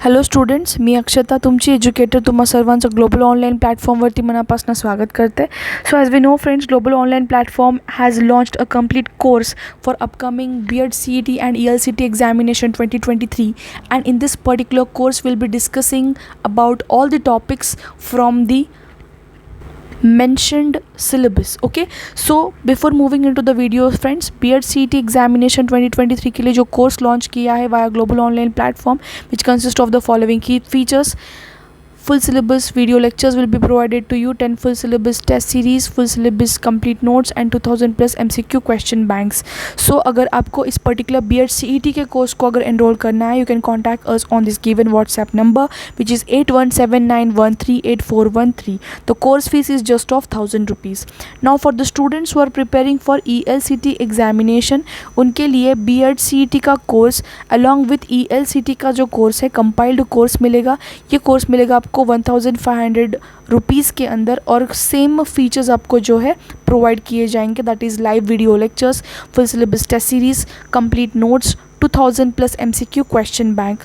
Hello students, मी अक्षता तुमची educator तुम्हा सर्वांचं ग्लोबल ऑनलाईन प्लॅटफॉर्मवरती मनापासून स्वागत करते. So as we know friends, global online platform has launched a complete course for upcoming B.Ed CET and ELCT examination 2023, and in this particular course we'll be discussing about all the topics from the mentioned syllabus. Okay, so before moving into the video friends, B.Ed CET examination 2023 के लिए जो course launch किया है via global online platform which consist of the following की features. Full syllabus video lectures will be provided to you, 10 full syllabus test series, full syllabus complete notes and 2000 plus MCQ question banks. So अगर आपको इस particular B.Ed CET के course को अगर enroll करना है, you can contact us on this given WhatsApp number which is 8179138413. The course fees is just of 1000 rupees. Now for the students who are preparing for ELCT examination, उनके लिए B.Ed CET का course along with ELCT का जो course है compiled course मिलेगा. ये course मिलेगा आपको 1500 रुपीज़ के अंदर और सेम फीचर्स आपको जो है प्रोवाइड किए जाएंगे, that is live video lectures, full syllabus test series, complete notes, 2000 plus MCQ question bank.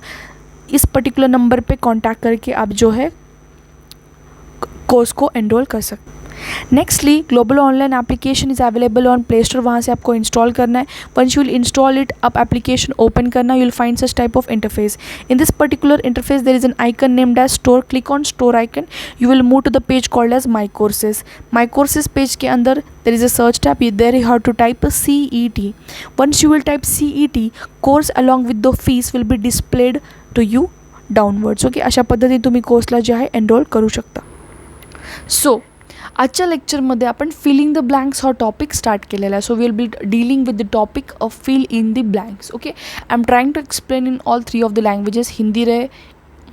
इस पर्टिकुलर नंबर पे कांटेक्ट करके आप जो है कोर्स को एनरोल कर सकते हैं. Nextly, global online application is available on play store. वहाँ से आपको इंस्टॉल करना है. Once you will install it, आप एप्लीकेशन ओपन करना, you will find such type of interface. In this particular interface there is an icon named as store. Click on store icon, you will move to the page called as my courses. My courses page के अंदर there is a search tab. There you have to type CET. Once you will type CET, course along with the fees will be displayed to you downwards. Okay, अशा पद्धतीने तुम्ही कोर्सला जे आहे enrol करू शकता. सो आजच्या लेक्चरमध्ये आपण फिलिंग द ब्लँक्स हा टॉपिक स्टार्ट केलेला आहे. So we will be dealing with the topic of fill in the blanks. Okay, I am trying to explain in all 3 of the languages, Hindi रहे,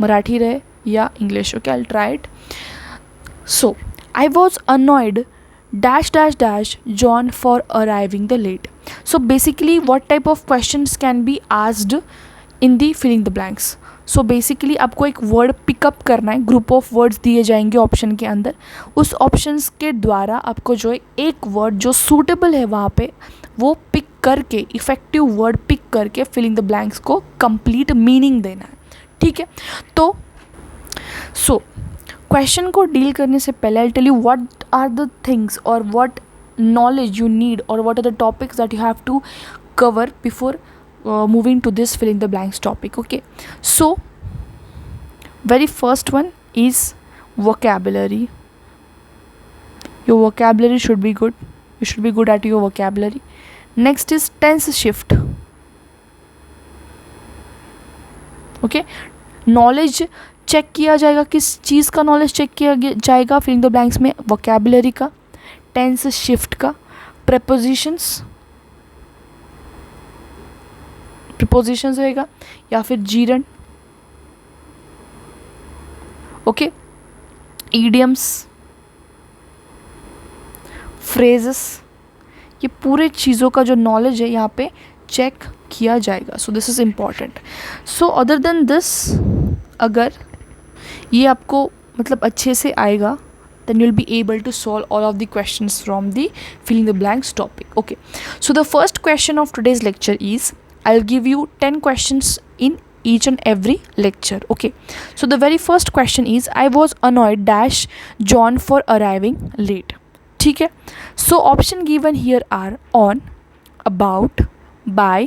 मराठी रहे या English. Okay, I try it. So I was annoyed dash dash dash John for arriving the late. So basically what type of questions can be asked in the filling the blanks? So basically आपको एक word pickup करना है. Group of words दिए जाएंगे option के अंदर. उस options के द्वारा आपको जो है एक वर्ड जो सूटेबल है वहाँ पे वो पिक करके, इफ़ेक्टिव वर्ड पिक करके फिलिंग द ब्लैंक्स को कंप्लीट मीनिंग देना है. ठीक है, तो सो क्वेश्चन को डील करने से पहले I tell you what are the things और व्हाट नॉलेज यू नीड और what are the topics that you have to cover before moving to this filling the blanks topic. Okay, so very first one is vocabulary. Your vocabulary should be good. You should be good at your vocabulary. Next is tense shift. Okay, knowledge check किया जाएगा. किस चीज़ का knowledge check किया जाएगा filling the blanks में? vocabulary का, tense shift का, प्रिपोजिशंस रहेगा या फिर जीरन. ओके, ईडियम्स, फ्रेजेस, ये पूरे चीज़ों का जो नॉलेज है यहाँ पे चेक किया जाएगा. So this is important. So other than this, अगर ये आपको मतलब अच्छे से आएगा then you'll be able to solve all of the questions from the filling the blanks topic. Okay, so the first question of today's lecture is, I'll give you 10 questions in each and every lecture. Okay, so the very first question is, I was annoyed dash John for arriving late. ठीक है, so option given here are on, about, by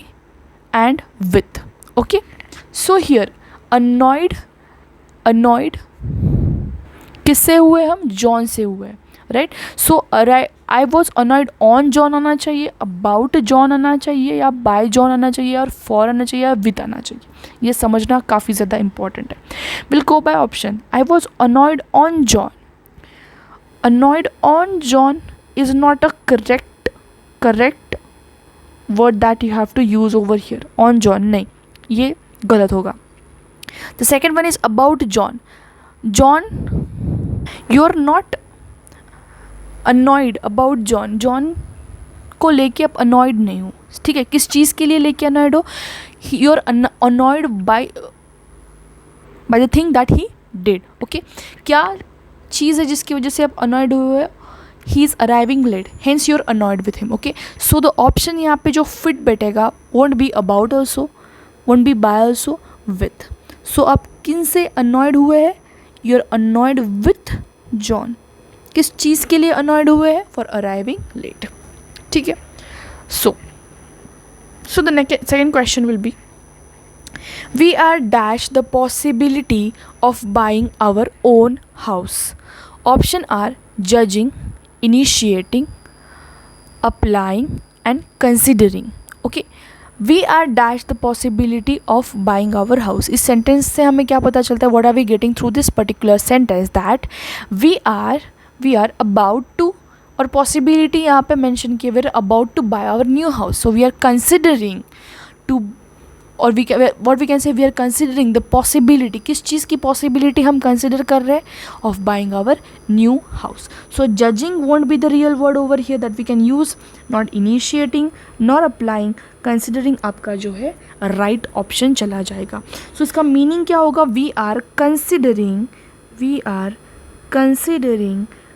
and with. Okay, so here annoyed किससे हुए? हम John से हुए, right. So I was annoyed on John आना चाहिए, about John आना चाहिए या बाय जॉन आना चाहिए और फॉर आना चाहिए या विद आना चाहिए. ये समझना काफ़ी ज़्यादा इंपॉर्टेंट है. Will go by option. I was annoyed on John. Annoyed on John is not a correct word that you have to use over here. On John नहीं, ये गलत होगा. The second one is about John. John, you are not annoyed about John. John को लेके आप annoyed नहीं हो. ठीक है, किस चीज़ के लिए लेके अनॉयड हो? You are annoyed by the thing that he did. Okay, क्या चीज़ है जिसकी वजह से आप अनॉयड हुए? He is arriving late, hence you are annoyed with him. Okay, so the option यहाँ पे जो फिट बैठेगा won't be about also, won't be by also, with. So आप किन से अनॉयड हुए हैं? You are annoyed with John. किस चीज़ के लिए अनॉयड हुए हैं? For arriving late. ठीक है. So the second question will be, we are dash the possibility of buying our own house. Option are judging, initiating, applying and considering. Okay, we are dash the possibility of buying our house. इस sentence से हमें क्या पता चलता है? What are we getting through this particular sentence? That we are about to, और possibility यहाँ पे mention किए, we are about to buy our new house. So we are considering to, और what we can say, we are considering the possibility. किस चीज़ की possibility हम consider कर रहे हैं? Of buying our new house. So judging won't be the real word over here that we can use. Not initiating nor applying. Considering आपका जो है right option चला जाएगा. So इसका meaning क्या होगा? We are considering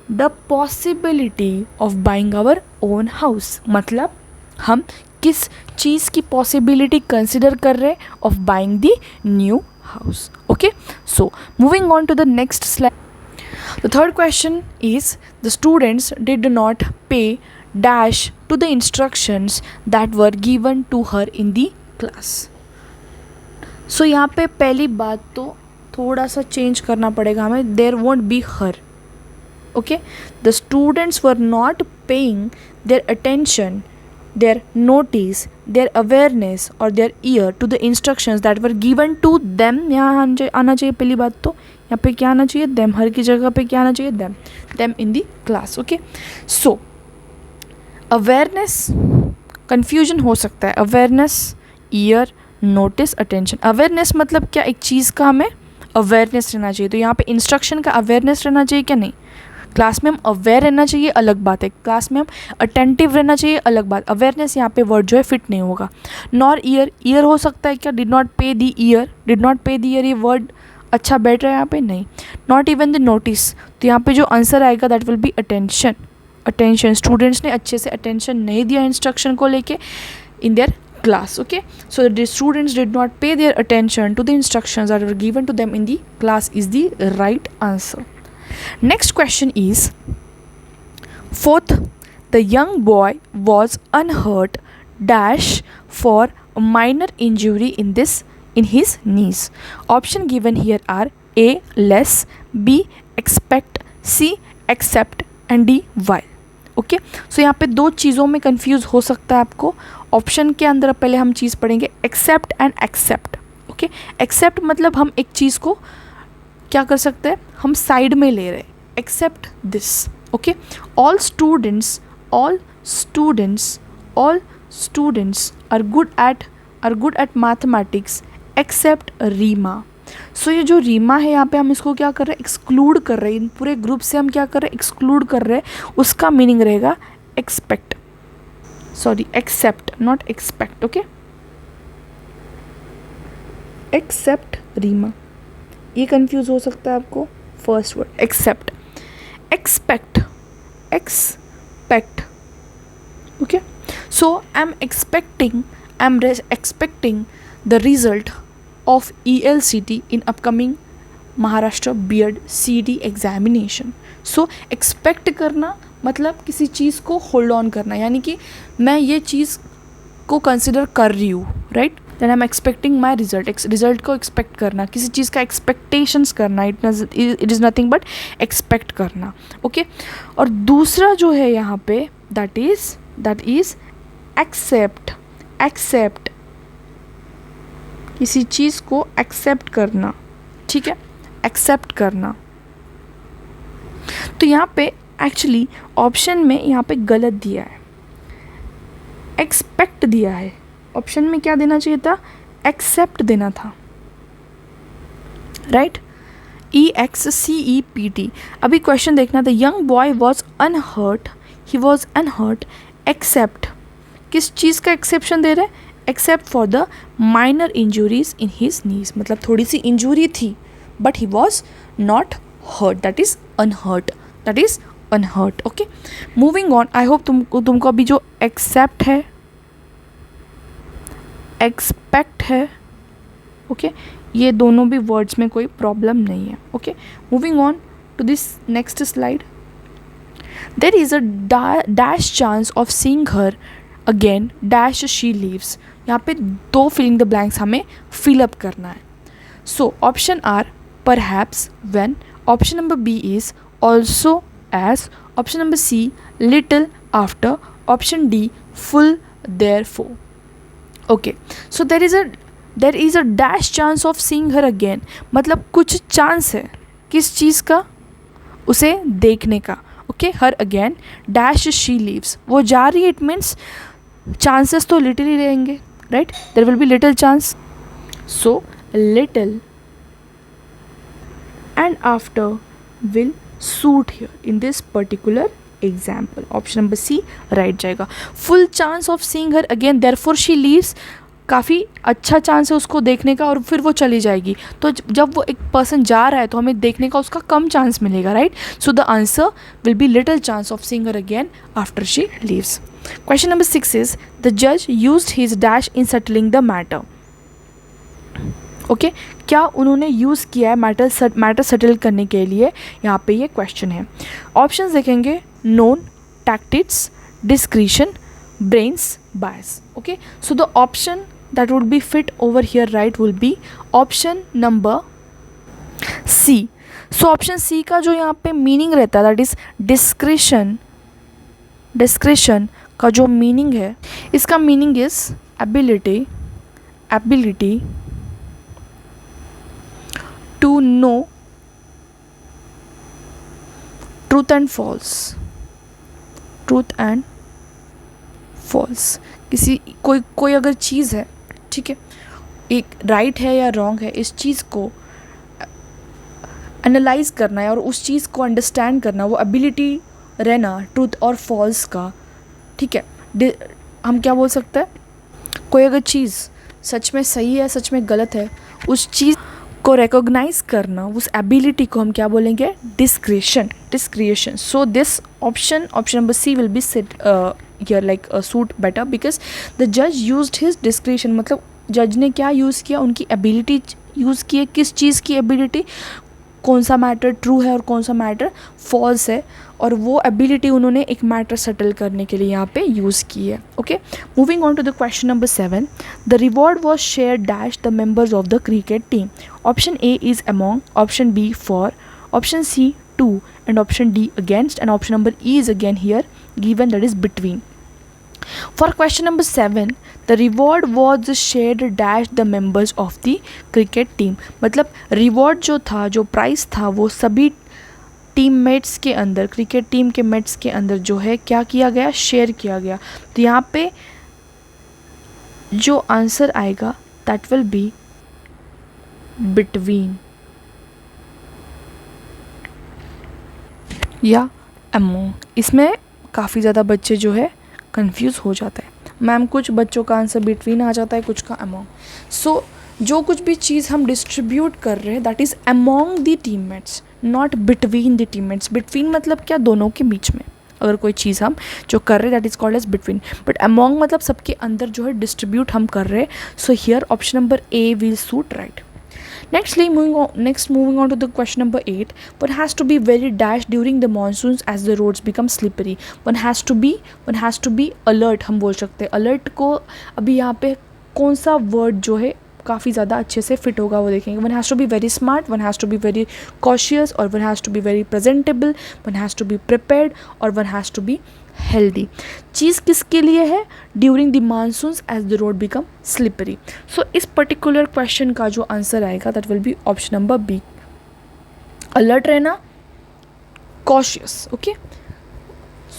the possibility of buying our own house. मतलब हम किस चीज़ की पॉसिबिलिटी कंसिडर कर रहे हैं? Of buying the new house. Okay, so moving on to the next slide. The third question is, the students did not pay dash to the instructions that were given to her in the class. So यहाँ पे पहली बात तो थोड़ा सा change करना पड़ेगा हमें. There won't be her. Okay, the students were not paying their attention, their notice, their awareness or their ear to the instructions that were given to them. यहाँ आना चाहिए पहली बात तो. यहाँ पे क्या आना चाहिए? them. हर की जगह पे क्या आना चाहिए? them in the class. okay, so awareness, confusion हो सकता है. awareness, ear, notice, attention. awareness मतलब क्या? एक चीज़ का हमें awareness रहना चाहिए. तो यहाँ पे instruction का awareness रहना चाहिए क्या? नहीं. क्लास में हम अवेयर रहना चाहिए, अलग बात है. क्लास में हम अटेंटिव रहना चाहिए, अलग बात. अवेयरनेस यहाँ पे वर्ड जो है फिट नहीं होगा. Nor year. ईयर हो सकता है क्या? डिड नॉट पे दी ईयर. डिड नॉट पे दी ईयर, ये वर्ड अच्छा बैठ रहा है यहाँ पे? नहीं. Not even the notice. तो यहाँ पे जो आंसर आएगा that will B attention. Attention. Students ने अच्छे से अटेंशन नहीं दिया इंस्ट्रक्शन को लेके in their class. okay, so the students did not pay their attention to the instructions that were given to them in the class is the right answer. Next question is, fourth, the young boy was unhurt dash for a minor injury in his knees. Option given here are A, less, B, expect, C, accept and D, while. Okay, so यहाँ पे दो चीज़ों में confuse हो सकता है आपको. Option के अंदर पहले हम चीज़ पढ़ेंगे except and except. Okay, except मतलब हम एक चीज़ को क्या कर सकते हैं? हम साइड में ले रहे हैं. Accept this. Okay, all students are good at mathematics except Reema. So ये जो रीमा है यहाँ पे हम इसको क्या कर रहे हैं? एक्सक्लूड कर रहे हैं. इन पूरे ग्रुप से हम क्या कर रहे हैं? एक्सक्लूड कर रहे हैं. उसका मीनिंग रहेगा except, not expect. Okay, except Reema. ये कंफ्यूज हो सकता है आपको. First word except. Expect. Okay, so I am expecting the result of ELCT in upcoming Maharashtra B.Ed CET examination. So expect करना मतलब किसी चीज़ को hold on करना, यानी कि मैं ये चीज़ को consider कर रही हूँ, right? Then I'm expecting my result. Result को expect करना, किसी चीज़ का expectations करना, it is nothing but expect करना. Okay? और दूसरा जो है यहाँ पे that is accept. किसी चीज़ को एक्सेप्ट करना. ठीक है, एक्सेप्ट करना. तो यहाँ पे एक्चुअली ऑप्शन में यहाँ पे गलत दिया है, एक्सपेक्ट दिया है. ऑप्शन में क्या देना चाहिए था? एक्सेप्ट देना था, राइट? EXCEPT. अभी क्वेश्चन देखना था. Young boy was unhurt, he was unhurt except. किस चीज़ का एक्सेप्शन दे रहे हैं? Except for the minor injuries in his knees. मतलब थोड़ी सी इंजुरी थी but he was not hurt, that is unhurt. Okay, moving on. I hope तुमको अभी जो एक्सेप्ट है, एक्सपेक्ट है, ओके, ये दोनों भी वर्ड्स में कोई प्रॉब्लम नहीं है. Okay, moving on to this next slide. There is a dash chance of seeing her again dash she leaves. यहाँ पे दो फिलिंग द ब्लैंक्स हमें फिलअप करना है. So option are perhaps, when. Option number B is also, as. Option number C little, after. Option D full, therefore. Okay, so there is a dash chance of seeing her again, मतलब कुछ chance है किस चीज़ का, उसे देखने का. Okay, her again dash she leaves, वो जा रही है, इट मीन्स चांसेस तो लिटिल ही रहेंगे, right. There will be little chance. So little and after will suit here in this particular example. Option number C right जाएगा. Full chance of seeing her again therefore she leaves, काफ़ी अच्छा chance है उसको देखने का और फिर वो चली जाएगी. तो जब वो एक पर्सन जा रहा है तो हमें देखने का उसका कम चांस मिलेगा, right. So the answer will be little chance of seeing her again after she leaves. Question number 6 is the जज used his dash in settling the matter. Okay, क्या उन्होंने यूज़ किया है मैटर सेटल करने के लिए, यहाँ पे ये क्वेश्चन है. ऑप्शंस देखेंगे. Known, tactics, discretion, brains, bias. Okay, so the option that would be fit over here, right, will be option number C. so option C का जो यहाँ पे मीनिंग रहता है that is discretion का जो मीनिंग है, इसका meaning is ability to know truth and false. किसी कोई अगर चीज़ है, ठीक है, एक राइट है या रॉन्ग है, इस चीज़ को एनालाइज करना है और उस चीज़ को अंडरस्टैंड करना, वो एबिलिटी रहना ट्रूथ और फॉल्स का, ठीक है. हम क्या बोल सकते हैं, कोई अगर चीज़ सच में सही है, सच में गलत है, उस चीज़ को रिकॉग्नाइज करना, उस एबिलिटी को हम क्या बोलेंगे, discretion. So this option number C will be set here like suit better because the judge used his discretion. मतलब जज ने क्या यूज़ किया, उनकी एबिलिटी यूज़ की है. किस चीज़ की एबिलिटी, कौन सा मैटर ट्रू है और कौन सा मैटर फॉल्स है, और वो एबिलिटी उन्होंने एक मैटर सेटल करने के लिए यहाँ पे यूज़ की है. Okay, moving on to the question number 7. The reward was share dash the members of the cricket team. Option A is among, option B for, option C to, and option D against, and option number E is again here given, that is between. For question number 7, the reward was shared dash the members of the cricket team. मतलब reward जो था, जो price था, वो सभी teammates के अंदर, cricket team के मेट्स के अंदर जो है क्या किया गया, शेयर किया गया. तो यहाँ पे जो आंसर आएगा दैट विल बी बिटवीन या अमोंग. इसमें काफ़ी ज़्यादा बच्चे जो है कंफ्यूज हो जाता है. मैम कुछ बच्चों का आंसर बिटवीन आ जाता है, कुछ का अमोंग. सो जो कुछ भी चीज़ हम डिस्ट्रीब्यूट कर रहे हैं that is among the teammates, not between the teammates. Between मतलब क्या, दोनों के बीच में अगर कोई चीज़ हम जो कर रहे हैं that is called as between. But among मतलब सबके अंदर जो है डिस्ट्रीब्यूट हम कर रहे हैं. So here option number A will suit, right. Moving on to the question number 8. One has to be very dash during the monsoons as the roads become slippery. One has to be alert. हम बोल सकते हैं alert को. अभी यहाँ पे कौन सा word जो है काफ़ी ज़्यादा अच्छे से फिट होगा वो देखेंगे. One has to be very smart, one has to be very cautious, और one has to be very presentable, one has to be prepared, और one has to be healthy. चीज़ किसके लिए है, during the monsoons as the road become slippery. So इस particular question का जो answer आएगा that will be option number B, alert रहना, cautious. Okay,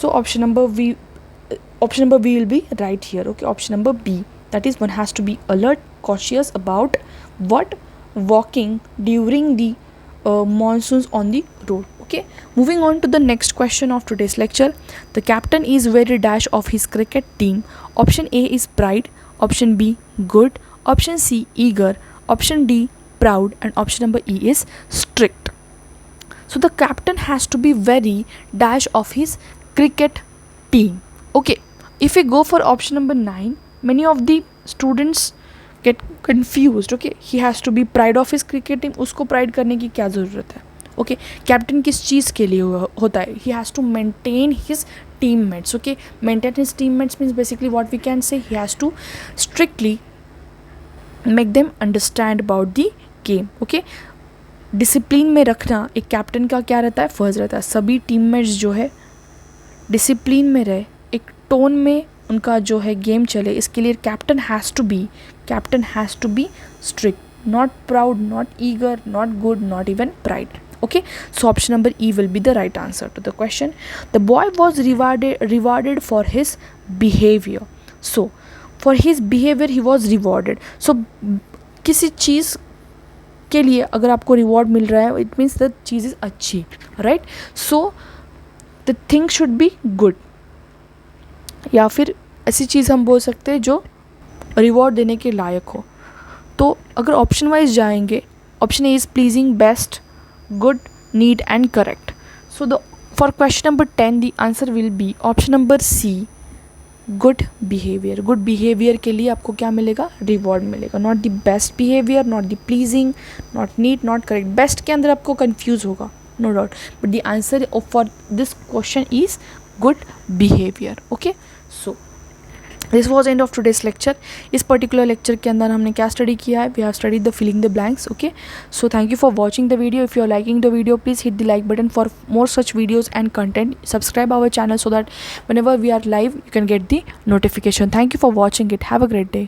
so option number B will be right here. Okay, option number B, that is one has to be alert, cautious about what, walking during the monsoons on the road. Okay, moving on to the next question of today's lecture. The captain is very dash of his cricket team. Option A is pride, option B good, option C eager, option D proud, and option number E is strict. So the captain has to be very dash of his cricket team. Okay, if we go for option number 9, many of the students get confuse. Okay, he has to be pride of his cricket team. उसको pride करने की क्या ज़रूरत है. Okay, captain किस चीज़ के लिए होता है. He has to maintain his teammates. Okay, maintain his teammates means basically what we can say, he has to strictly make them understand about the game. Okay, discipline में रखना एक कैप्टन का क्या रहता है, फर्ज रहता है. सभी टीममेट्स जो है डिसिप्लिन में रहे, एक टोन में उनका जो है गेम चले, इसके लिए captain has to be strict, not proud, not eager, not good, not even pride. Okay, so option number E will be the right answer to the question. The boy was rewarded for his behavior. So for his behavior he was rewarded. So किसी चीज़ के लिए अगर आपको reward मिल रहा है, it means the चीज़ is अच्छी, right. So the thing should be good, या फिर ऐसी चीज़ हम बोल सकते हैं जो रिवॉर्ड देने के लायक हो. तो अगर ऑप्शन वाइज जाएंगे, option A is pleasing, best, good, neat and correct. So for question number 10 the answer will be option number C, good behavior. Good behavior के लिए आपको क्या मिलेगा, रिवॉर्ड मिलेगा. Not the best behaviour, not the pleasing, not neat, not correct. Best के अंदर आपको confuse होगा, no doubt, but the answer for this question is good behaviour. Okay, so this was end of today's lecture. इस particular lecture के अंदर हमने क्या study किया है, we have studied the filling the blanks. Okay, so thank you for watching the video. If you are liking the video please hit the like button for more such videos and content. Subscribe our channel so that whenever we are live you can get the notification. Thank you for watching it. Have a great day.